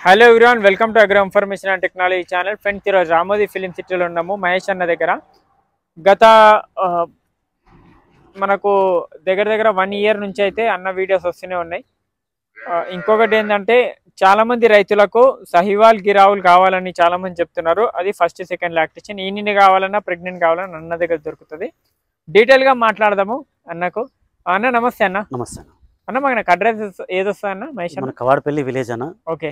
Hello everyone, welcome to agro information and technology channel. Friends, ఈరోజు Ramoji film సిటీలో ఉన్నాము మహేష్ అన్న దగ్గర. గత మనకు దగ్గర 1 ఇయర్ నుంచి అయితే అన్న వీడియోస్ వస్తూనే ఉన్నాయి. ఇంకొకటి ఏంటంటే చాలామంది రైతులకు సహివాల్ గిరావులు కావాలని చాలామంది చెప్తున్నారు. అది ఫస్ట్ సెకండ్ లాక్టేషన్. ఈయన కావాలన్నా ప్రెగ్నెంట్ కావాలన్నా అన్న దగ్గర దొరుకుతుంది. డీటెయిల్గా మాట్లాడదాము అన్నకు. అన్న నమస్తే. అన్న నమస్తే అన్న, మాకు అడ్రస్ ఏదొస్తా అన్న? మహేష్ మన కవాడపల్లి విలేజ్ అన్న.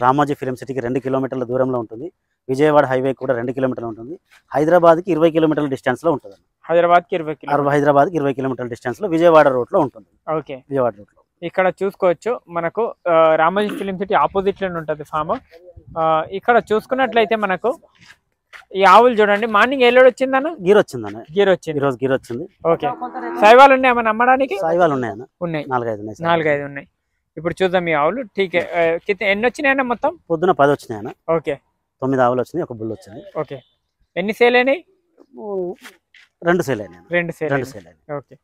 రామోజీ ఫిలిం సిటీకి 2 కిలోమీటర్ల దూరంలో ఉంటుంది. విజయవాడ హైవే కూడా 2 కిలోమీటర్లు ఉంటుంది. హైదరాబాద్కి 20 కిలోమీటర్ల డిస్టెన్స్ లో ఉంటుంది. హైదరాబాద్కి 20 కిలోమీటర్ల డిస్టెన్స్ లో విజయవాడ రోడ్ లో ఉంటుంది. ఓకే, విజయవాడ రోడ్ లో ఇక్కడ చూసుకోవచ్చు. మనకు రామోజీ ఫిలిం సిటీ ఆపోజిట్ లోనే ఉంటుంది ఫామ్. ఇక్కడ చూసుకున్నట్లయితే మనకు ఈ ఆవులు చూడండి. మార్నింగ్ ఏ లోడ్ వచ్చిందన్న? గీర్ వచ్చిందన్న. గీర్ వచ్చింది. ఈరోజు గీర్ వచ్చింది. ఓకే, సైవాలు ఉన్నాయి ఏమన్నా అమ్మడానికి? సైవాలు ఉన్నాయన్న. ఉన్నాయి, 4-5 ఉన్నాయి. ఇప్పుడు చూద్దాం ఈ ఆవులు. ఠీకే, ఎన్ని వచ్చినాయన్న మొత్తం? పొద్దున 10 వచ్చినాయన్న. ఓకే, 9 ఆవులు వచ్చినాయి, ఒక బుల్ వచ్చింది. ఓకే, ఎన్ని సేల్ అయినాయి? 2 సేల్ అయినాయి. 2 సేల్ అయినాయి. ఓకే,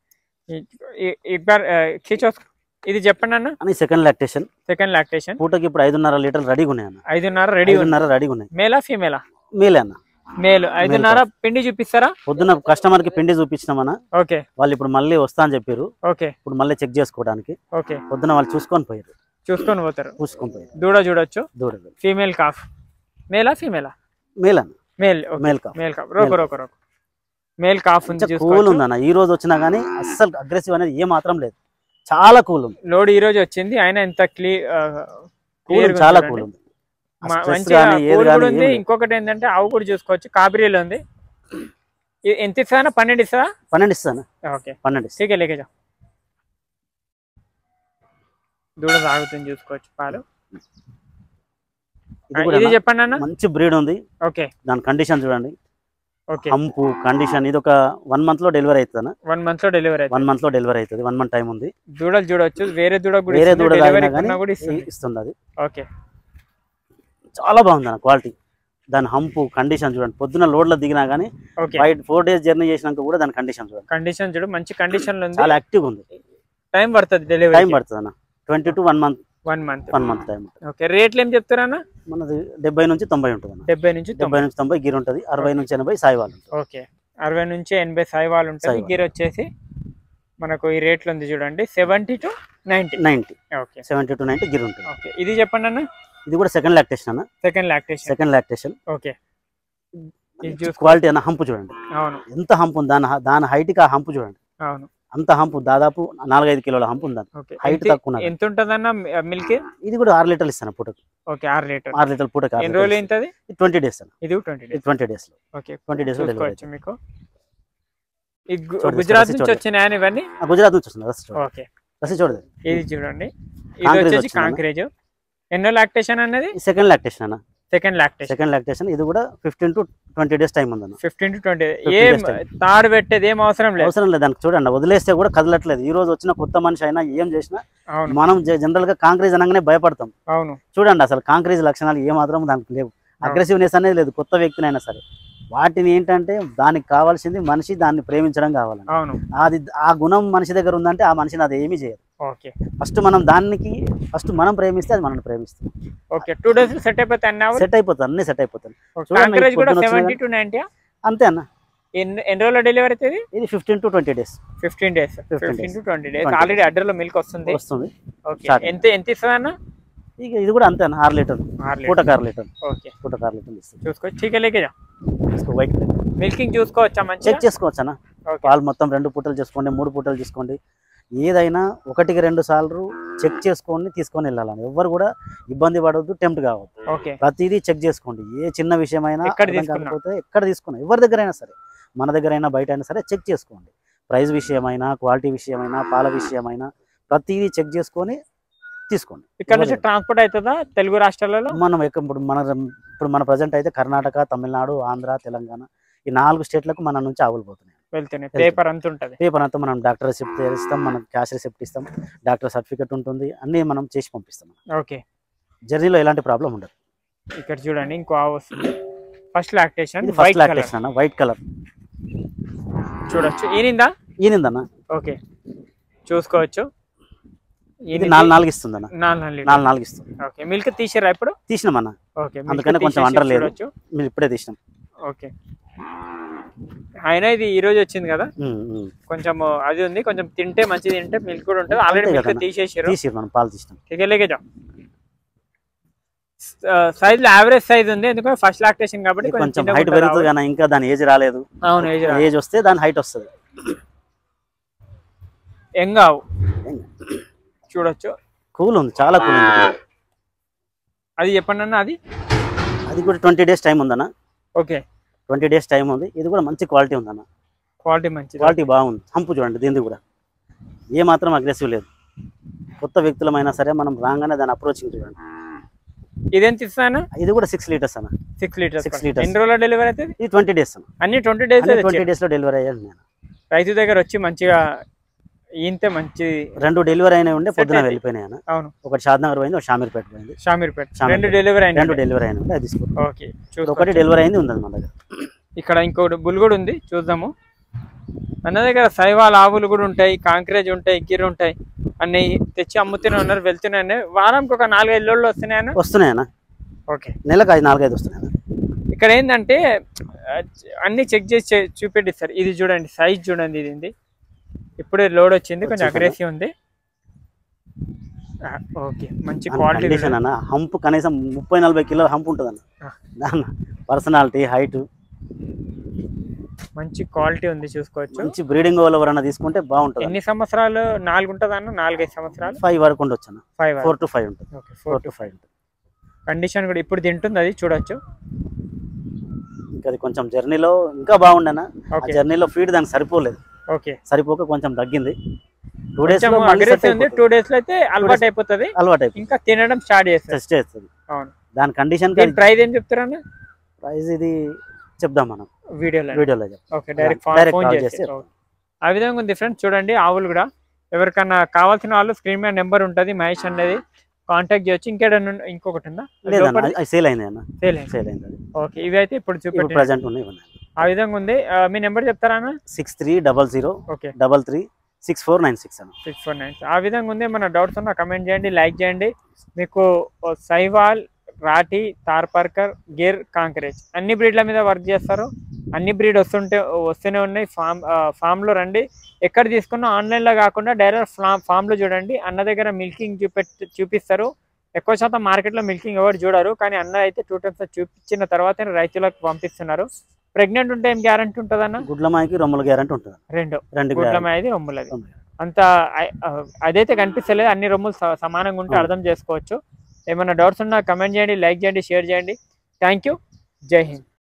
ఇది చెప్పండి అన్న. సెకండ్ లాక్టేషన్ పూటకి ఇప్పుడు 5.5 లీటర్లు రెడీగా ఉన్నాయన్న. 5.5 రెడీగా ఉన్నాయి. మేలా ఫీమేలా? మేలే అన్న. మేలు. 5.5 పిండి చూపిస్తారా? పొద్దున కస్టమర్ కి పిండి చూపించినామన్నా. ఓకే, వాళ్ళు ఇప్పుడు మళ్ళీ వస్తా అని చెప్పారు. ఓకే, ఇప్పుడు మళ్ళీ చెక్ చేసుకోవడానికి. ఓకే, పొద్దున వాళ్ళు చూసుకొని పోయారు. పోతారు. దూడ చూడొచ్చు. దూడ ఫీమేల్ కాఫ్. మేలా ఫీమేలా? మేల్ అన్న. Male calf. Roko male calf ఉంది. కూల్ ఉందన్న. ఈ రోజు వచ్చినా గానీ అస్సలు అగ్రెసివ్ అనేది ఏ మాత్రం లేదు. చాలా కూల్ ఉంది. లోడ్ ఈ రోజు వచ్చింది. ఆయన ఎంత క్లియర్, చాలా కూల్ ఉంది. ఇంకొకటి ఏంటంటే ఆవు కూడా చూసుకోవచ్చు. కాబరీలో ఉంది. ఎంత ఇస్తా? 12 ఇస్తా. 12 ఇస్తాను. ఓకే, 12 లేకేజా. దూడ సాగుతుంది, చూసుకోవచ్చు. పాలు ఇది చెప్పండి అన్న. మంచి బ్రీడ్ ఉంది. ఓకే, దాని కండిషన్ చూడండి. Okay, hump condition. ఇది ఒక 1 మంత్ లో డెలివరీ అవుతుంది. 1 మంత్ లో డెలివరీ. 1 మంత్ లో డెలివరీ అవుతుంది. 1 మంత్ టైం ఉంది. దూడలు చూడవచ్చు. వేరే దూడ ఇస్తుంది. ఓకే, చాలా బాగుంది అన్న క్వాలిటీ. దాని హంపు కండిషన్ చూడండి. పొద్దున లోడ్ లో దిగినా గానీ 4 డేస్ జర్నీ చేసినాక కూడా దాని కండిషన్ చూడండి. కండిషన్ చూడు, మంచి కండిషన్ లో ఉంది. చాలా యాక్టివ్ ఉంది. టైం పడుతుంది డెలివరీ. టైం పడుతుంది అన్న. 20 to 1 month. 1 month time. Okay, రేట్లు ఏం చెప్తారా అన్న? మనది 70 నుంచి 90 ఉంటుంది అన్న. 70 నుంచి 90 గిర్ ఉంటుంది. 60 నుంచి 80 సాయివాల్ ఉంటుంది. ఓకే, 60 నుంచి 80 సాయివాల్ ఉంటుంది. గిర్ వచ్చేసి మనకు ఈ రేట్లు ఉంది చూడండి. 70 to 90. ఓకే, 70 to 90 గిర్ ఉంటుంది. ఓకే, ఇది చెప్పండి అన్న. ఇది కూడా సెకండ్ లాక్టేషన్ అన్న. Second lactation. ఓకే, క్వాలిటీ అన్న. హంపు చూడండి. అవును, ఎంత హంపు ఉంది. దాని హైట్ కి ఆ హంపు చూడండి. అవును, అంత హంపు. దాదాపు 4-5 కిలోల హంపు ఉంది. హైట్ తక్కువ. ఎంత ఉంటదన్న మిల్క్? ఇది కూడా 6 లీటర్లు ఇస్తాను పూటకు. ఓకే, 6 లీటర్లు పూటకు. ఎన్ని రోజులు ఏంటది? 20 డేస్ అన్న. ఇది 20 డేస్ లో. ఓకే, 20 డేస్ లో డెలివరీ. మీకు గుజరాత్ నుంచి వచ్చినాయని ఇవన్నీ? గుజరాత్ నుంచి వస్తుంది. ఓకే, చూడదు. ఇది చూడండి. ఇది వచ్చేసి కాంక్రేజ్. ఎన్నో లాక్టేషన్ అన్నది? సెకండ్ లాక్టేషన్ అన్న. Second lactation. ఇది కూడా 15 to 20 డేస్ టైం ఉంది. 15 to 20. ఏం తాడు పెట్టేది ఏం అవసరం లేదు. దానికి చూడండి. వదిలేస్తే కూడా కదలట్లేదు. ఈ రోజు వచ్చిన కొత్త మనిషి అయినా ఏం చేసినా మనం జనరల్ గా కాంక్రీజ్ అనగానే భయపడతాం. అవును, చూడండి. అసలు కాంక్రీజ్ లక్షణాలు ఏ మాత్రం దానికి లేవు. అగ్రెసివ్నెస్ అనేది లేదు. కొత్త వ్యక్తినైనా సరే వాటిని ఏంటంటే దానికి కావాల్సింది మనిషి దాన్ని ప్రేమించడం కావాలని. అవును, అది ఆ గుణం మనిషి దగ్గర ఉందంటే ఆ మనిషిని అది ఏమీ చేయదు. ఓకే, ఫస్ట్ మనం ప్రేమిస్తే అది మనల్ని ప్రేమిస్తుంది. ఓకే, 2 డేస్ సెట్ అయిపోతాయి. అన్ని సెట్ అయిపోతాయి. అంతే అన్న. ఎన్ని రోజుల డెలివరీ అవుతుంది? ఇది 15 to 20 days. 15 to 20 days. Already అడ్డర్లో మిల్క్ వస్తుంది. ఓకే, ఎంత ఇస్తుంది అన్న? ఇది కూడా అంతే అన్న. 6 లీటర్లు పూటకు 6 లీటర్లు. ఓకే, పూటకు 6 లీటర్లు ఇస్తుంది. చూసుకోవచ్చు. చీకలేకేజా వైట్ మిల్కింగ్ చూసుకోవచ్చా? మంచి చెక్ చేసుకోవచ్చు అన్న. పాలు మొత్తం 2 పూటలు చేసుకోండి, 3 పూటలు చేసుకోండి. ఏదైనా 1-2 సార్లు చెక్ చేసుకొని తీసుకొని వెళ్ళాలని. ఎవరు కూడా ఇబ్బంది పడవద్దు, టెంప్ట్ కావద్దు. ఓకే, ప్రతిదీ చెక్ చేసుకోండి. ఏ చిన్న విషయమైనా కాకపోతే ఎక్కడ తీసుకున్నా, ఎవరి దగ్గర అయినా సరే, మన దగ్గర అయినా బయట అయినా సరే చెక్ చేసుకోండి. ప్రైస్ విషయమైనా, క్వాలిటీ విషయమైనా, పాల విషయమైనా ప్రతిదీ చెక్ చేసుకొని తీసుకోండి. ఇక్కడ నుంచి ట్రాన్స్పోర్ట్ అవుతుందా తెలుగు రాష్ట్రాలలో? ఇప్పుడు మన ప్రజెంట్ అయితే కర్ణాటక, తమిళనాడు, ఆంధ్ర, తెలంగాణ ఈ 4 స్టేట్లకు మన నుంచి ఆవులు పోతున్నాయి. పేపర్ అంతా ఉంటుంది. పేపర్ అంతా మనం డాక్టర్ రిసిప్ట్ ఇస్తాం, మనం క్యాష్ రిసిప్ట్ ఇస్తాం, డాక్టర్ సర్టిఫికెట్ ఉంటుంది, అన్ని మనం చేసి పంపిస్తాం. ఓకే, జర్నీలో ఎలాంటి ప్రాబ్లం ఉండదు. ఇక్కడ చూడండి ఇంకో ఆవు వస్తుంది. ఫస్ట్ లాక్టేషన్ అన్న. వైట్ కలర్ చూడొచ్చు. ఈనిందన్న. ఓకే, చూసుకోవచ్చు. ఇది 4 ఇస్తుంది అన్న. 4 ఇస్తుంది. ఓకే, మిల్క్ తీసిరా ఇప్పుడు? తీసినామన్న. ఓకే, అందుకనే కొంచెం అండర్ లేదు, మీరు ఇప్పుడే తీసినాం. ఓకే, అయినా ఇది ఈ రోజు వచ్చింది కదా, కొంచెం అది ఉంది, కొంచెం తింటే మంచిది, తింటే మిల్క్ కూడా ఉంటుంది. ఆల్రెడీ మిల్క్ తీసేసారు మనం పాలు తీసినాం. సైజ్ లో యావరేజ్ సైజ్ ఉంది, ఎందుకంటే ఫస్ట్ లాక్టేషన్ కాబట్టి కొంచెం హైట్ పెరుగుతుంది కానీ ఇంకా దాని ఏజ్ రాలేదు. అవును, ఏజ్ వస్తే దాని హైట్ వస్తుంది. ఎంగావు చూడొచ్చు, కూల్ ఉంది, చాలా కూల్ ఉంది. అది చెప్పండి అన్న. అది కూడా 20 days టైం ఉందన్న. ఓకే, 20 days టైం ఉంది. ఇది కూడా మంచి క్వాలిటీ ఉందన్న. క్వాలిటీ బాగుంది. హంపు చూడండి, దీనిది కూడా ఏ మాత్రం అగ్రెసివ్ లేదు. కొత్త వ్యక్తులమైనా సరే మనం రాగానే దాని అప్రోచింగ్ చూడండి. ఇదేంత ఇస్తాను? ఇది కూడా 6 liters అన్న. 6 liters. ఎన్ని రోజుల్లో డెలివరీ అవుతుంది? ఇది 20 days అన్న. అన్ని 20 days 20 days లో డెలివరీ అయ్యాను నేను. రైతు దగ్గర వచ్చి మంచిగా ఈంతే మంచి 2 డెలివరీ అయినా ఉండే, పొద్దున వెళ్ళిపోయినాయి అన్న. అవును, ఒకటి షాద్నగర్ పోయింది, ఒక షామీర్పేట పోయింది. 2 డెలివరీ అయినా. 2 డెలివరీ అయినా ఉండే, అది తీసుకోండి. ఓకే, ఒకటి డెలివరీ అయింది ఉంది మన దగ్గర. ఇక్కడ ఇంకోటి బుల్ కూడా ఉంది, చూద్దాము. అన్న దగ్గర సైవాల్ ఆవులు కూడా ఉంటాయి, కాంక్రేజ్ ఉంటాయి, గిర్ ఉంటాయి, అన్ని తెచ్చి అమ్ముతూనే ఉన్నారు, వెళ్తున్నాయి. వారానికి ఒక 4-5 లోడ్లు వస్తున్నాయన్న. ఓకే, నెలకు 4-5 వస్తున్నాయి. ఇక్కడ ఏంటంటే అన్ని చెక్ చేసి చూపెట్టిస్తారు. ఇది చూడండి, సైజ్ చూడండి, ఇది ఇప్పుడే లోడ్ వచ్చింది, కొంచెం అగ్రెసివ్ ఉంది. ఓకే, మంచి క్వాలిటీ అన్న. హంప్ కనీసం 30-40 కిలోల హంప్ ఉంటుంది అన్న. పర్సనాలిటీ, హైట్, మంచి క్వాలిటీ ఉంది, చూసుకోవచ్చు. మంచి బ్రీడింగ్ వాళ్ళు ఎవరైనా తీసుకుంటే బాగుంటుంది. ఎన్ని సంవత్సరాలు? 4 ఉంటుంది అన్న. 4-5 సంవత్సరాలు, 5 వరకు ఉండొచ్చు అన్న. 4 to 5 ఉంటుంది. 4 to 5 ఉంటుంది. కండిషన్ కూడా ఇప్పుడు తింటుంది, అది చూడొచ్చు. ఇంకా అది కొంచెం జర్నీలో ఇంకా బాగుండేన. జర్నీలో ఫీడ్ దానికి సరిపోలేదు. ఓకే, సరిపోక కొంచెం తగ్గింది. 2 days లో అగ్రెసివ్ ఉంది. 2 days లో అయితే అలవాటు అయిపోతుంది. ఇంకా తినడం స్టార్ట్ చేస్తుంది. అవును, దాని కండిషన్. ప్రైస్ ఏం చెప్తారన్న? ప్రైస్ ఇది చెప్దాం మనం వీడియోలో. ఓకే, డైరెక్ట్ ఫోన్ చేసి. ఆ విధంగా ఉంది ఫ్రెండ్స్, చూడండి. ఆవులు కూడా ఎవరికన్నా కావాల్సిన వాళ్ళు స్క్రీన్ మీద నెంబర్ ఉంటుంది, మహేష్ అనేది కాంటాక్ట్ చేయొచ్చు. ఇంకొకటి ఉందా? సేల్ అయింది అన్న. సేల్ అయింది. ఓకే, ఇవి అయితే ఇప్పుడు చూపెట్టి ప్రెజెంట్ ఉన్నాయి. ఆ విధంగా ఉంది. మీ నెంబర్ చెప్తారా అన్న? 6300-636496 అన్న. 6496. ఆ విధంగా ఉంది. మన డౌట్స్ ఉన్నా కమెంట్ చేయండి, లైక్ చేయండి. మీకు సైవాల్, రాటి, తార్పర్కర్, గిర్, కాంక్రేజ్ అన్ని బ్రీడ్ల మీద వర్క్ చేస్తారు. అన్ని బ్రీడ్ వస్తూనే ఉన్నాయి. ఫామ్లో రండి. ఎక్కడ తీసుకున్నా ఆన్లైన్లో కాకుండా డైరెక్ట్ ఫామ్లో చూడండి. అన్న దగ్గర మిల్కింగ్ చూపిస్తారు. ఎక్కువ శాతం మార్కెట్లో మిల్కింగ్ ఎవరు చూడరు, కానీ అన్న అయితే 2 times చూపించిన తర్వాత రైతులకు పంపిస్తున్నారు. ప్రెగ్నెంట్ ఉంటే ఏం గ్యారంటీ ఉంటుంది అన్న? గుడ్లమాయకి రొమ్ముల గ్యారంటీ ఉంటుంది. 2 గుడ్లమాయది, రొమ్ములది. అంత అదైతే కనిపిస్తలేదు. అన్ని రొమ్ములు సమానంగా ఉంటే అర్థం చేసుకోవచ్చు. ఏమైనా డౌట్స్ ఉన్నా కమెంట్ చేయండి, లైక్ చేయండి, షేర్ చేయండి. Thank you. జై హింద్.